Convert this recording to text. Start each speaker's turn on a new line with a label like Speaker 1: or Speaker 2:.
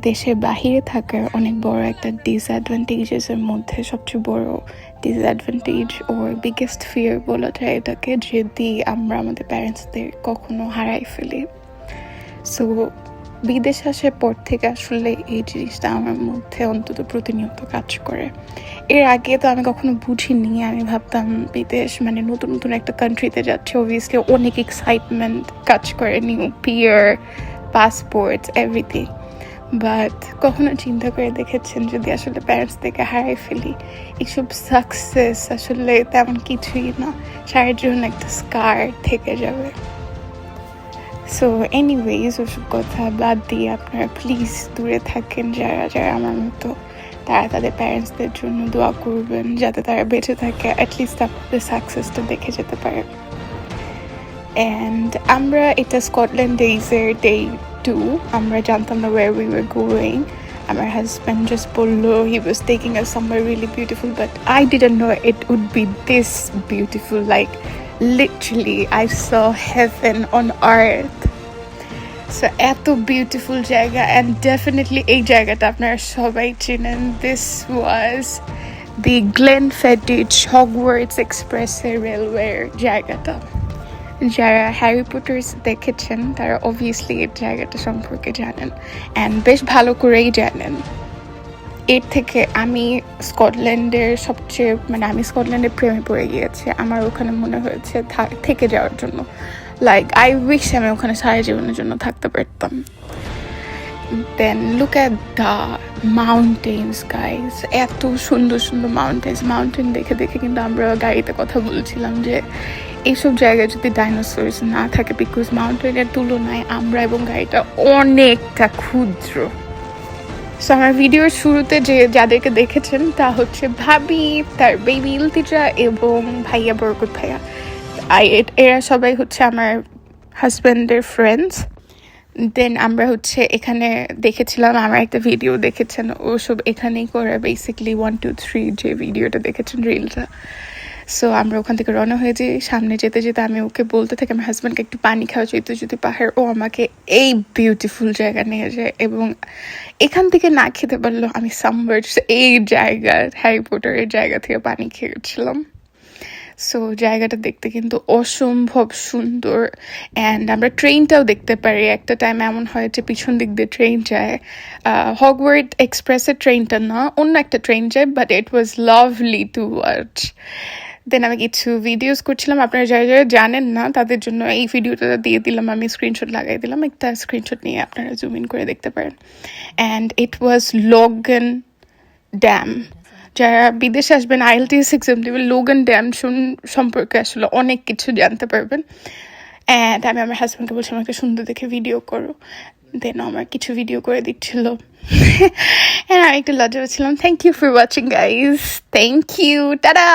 Speaker 1: দেশের বাহিরে থাকার অনেক বড় একটা ডিসঅ্যাডভান্টেজেসের মধ্যে সবচেয়ে বড় ডিসঅ্যাডভান্টেজ ওর বিগেস্ট ফিয়ার বলা যায় এটাকে, যদি আমরা আমাদের প্যারেন্টসদের কখনো হারাই ফেলি। সো বিদেশ আসার পর থেকে আসলে এই জিনিসটা আমার মধ্যে অন্তত প্রতিনিয়ত কাজ করে। এর আগে তো আমি কখনো বুঝিনি, আমি ভাবতাম বিদেশ মানে নতুন নতুন একটা কান্ট্রিতে যাচ্ছে, অবভিয়াসলি অনেক এক্সাইটমেন্ট কাজ করে, new peer, passport, everything. But কখনো চিন্তা করে দেখেছেন যদি আসলে প্যারেন্টস থেকে হারাই ফেলি, এইসব সাকসেস আসলে তেমন কিছুই না, সারা জীবন একটা স্কার থেকে যাবে। সো এনিওয়েজ, ওসব কথা বাদ দিয়ে আপনারা প্লিজ দূরে থাকেন যারা যারা আমার মতো, তারা তাদের প্যারেন্টসদের জন্য দোয়া করবেন যাতে তারা বেঁচে থাকে, অ্যাটলিস্ট আপনাদের সাকসেসটা দেখে যেতে পারে। অ্যান্ড আমরা এটা স্কটল্যান্ড ডেজের ডে 2, আমরা জানতাম না where we were going. আমার হাজব্যান্ড জাস্ট বললো he was taking us somewhere really beautiful, but I didn't know it would be this beautiful. Like literally I saw heaven on earth. So এত beautiful জায়গা, and definitely এই জায়গাটা আপনারা সবাই চিনেন। This was the গ্লেনফিডিচ Hogwarts এক্সপ্রেসের রেলওয়ের জায়গাটা। যারা হ্যারি পটার্স দেখেছেন তারা অবভিয়াসলি এই জায়গাটা সম্পর্কে জানেন, অ্যান্ড বেশ ভালো করেই জানেন। এর থেকে আমি স্কটল্যান্ডের সবচেয়ে আমি স্কটল্যান্ডের প্রেমে পড়ে গিয়েছি। আমার ওখানে মনে হয়েছে থেকে যাওয়ার জন্য, লাইক আই উইশ আমি ওখানে সারা জীবনের জন্য থাকতে পারতাম। Then look at the mountains guys, এত সুন্দর সুন্দর মাউন্টেন দেখে দেখে কিন্তু আমরা গাড়িতে কথা বলছিলাম যে এইসব জায়গায় যদি ডাইনোসরস না থাকে, বিকজ মাউন্টেনের তুলনায় আমরা এবং গাড়িটা অনেকটা ক্ষুদ্র। সো আমার ভিডিওর শুরুতে যাদেরকে দেখেছেন তা হচ্ছে ভাবি, তার বেবি ইলতিজা এবং ভাইয়া বরকত ভাইয়া। এরা সবাই হচ্ছে আমার হাজব্যান্ডের ফ্রেন্ডস। দেন আমরা হচ্ছে এখানে দেখেছিলাম, আমার একটা ভিডিও দেখেছেন ওসব এখানেই করে, বেসিকলি 1 2 3 যে ভিডিওটা দেখেছেন রিলটা। সো আমরা ওখান থেকে রওনা হয়ে যাই। সামনে যেতে যেতে আমি ওকে বলতে থাকি আমার হাজব্যান্ডকে একটু পানি খাওয়া যেতে যদি পাহাড়, ও আমাকে এই বিউটিফুল জায়গা নিয়ে যায়। এবং এখান থেকে না খেতে পারলো আমি সামওয়ার্স এই জায়গা হ্যারি পটারের জায়গা থেকে পানি খেয়েছিলাম। সো জায়গাটা দেখতে কিন্তু অসম্ভব সুন্দর। অ্যান্ড আমরা ট্রেনটাও দেখতে পারি, একটা টাইম এমন হয় যে পিছন দিক দিয়ে ট্রেন যায়, হগওয়ার্ট এক্সপ্রেসের ট্রেনটা না, অন্য একটা ট্রেন যায়, but it was lovely to watch. Then আমি কিছু ভিডিওস করছিলাম, আপনারা যারা যারা জানেন না তাদের জন্য এই ভিডিওটা দিয়ে দিলাম, আমি স্ক্রিনশট লাগাই দিলাম, একটা স্ক্রিনশট নিয়ে আপনারা জুম ইন করে দেখতে পারেন। And it was Logan Dam. যারা বিদেশে আসবেন IELTS এক্সাম দেবেন, লোগান ড্যাম সম্পর্কে আসলে অনেক কিছু জানতে পারবেন। অ্যান্ড আমি আমার হাজব্যান্ডকে বলছিলাম একটা সুন্দর দেখে ভিডিও করো, দেন আমার কিছু ভিডিও করে দিচ্ছিল। হ্যাঁ, আমি একটু লজ্জা পাচ্ছিলাম। Thank you for watching guys, thank you, tata.